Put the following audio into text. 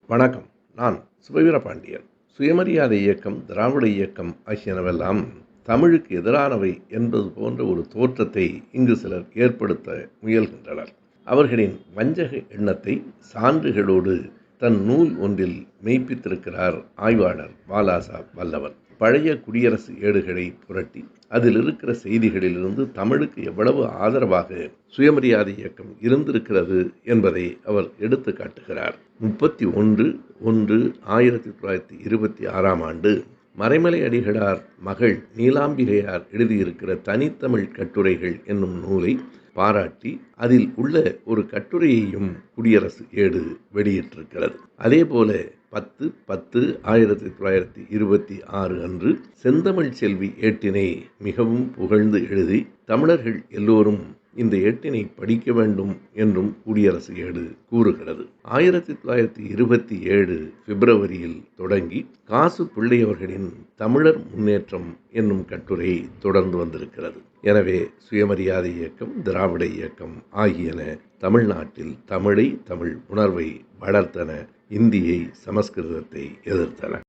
வணக்கம். நான் சுபவீரபாண்டியன். சுயமரியாதை இயக்கம், திராவிட இயக்கம் ஆகியனவெல்லாம் தமிழுக்கு எதிரானவை என்பது போன்ற ஒரு தோற்றத்தை இங்கு சிலர் ஏற்படுத்த முயல்கின்றனர். அவர்களின் வஞ்சக எண்ணத்தை சான்றுகளோடு தன் நூல் ஒன்றில் மெய்ப்பித்திருக்கிறார் ஆய்வாளர் வாலாசா வல்லவன். பழைய குடியரசு ஏடுகளை புரட்டி அதில் இருக்கிற செய்திகளிலிருந்து தமிழுக்கு எவ்வளவு ஆதரவாக சுயமரியாதை இயக்கம் இருந்திருக்கிறது என்பதை அவர் எடுத்து காட்டுகிறார். 31/1/1926 மறைமலை அடிகளார் மகள் நீலாம்பிகையார் எழுதியிருக்கிற தனித்தமிழ் கட்டுரைகள் என்னும் நூலை பாராட்டி அதில் உள்ள ஒரு கட்டுரையையும் குடியரசு ஏடு வெளியிட்டிருக்கிறது. அதேபோல 10/10/1926 அன்று செந்தமிழ் செல்வி ஏட்டினை மிகவும் புகழ்ந்து எழுதி தமிழர்கள் எல்லோரும் இந்த ஏட்டினை படிக்க வேண்டும் என்றும் குடியரசு ஏடு கூறுகிறது. 1927 பிப்ரவரியில் தொடங்கி காசு பிள்ளையவர்களின் தமிழர் முன்னேற்றம் என்னும் கட்டுரை தொடர்ந்து வந்திருக்கிறது. எனவே சுயமரியாதை இயக்கம், திராவிட இயக்கம் ஆகியன தமிழ்நாட்டில் தமிழை, தமிழ் உணர்வை வளர்த்தன, இந்தியை, சமஸ்கிருதத்தை எதிர்த்தன.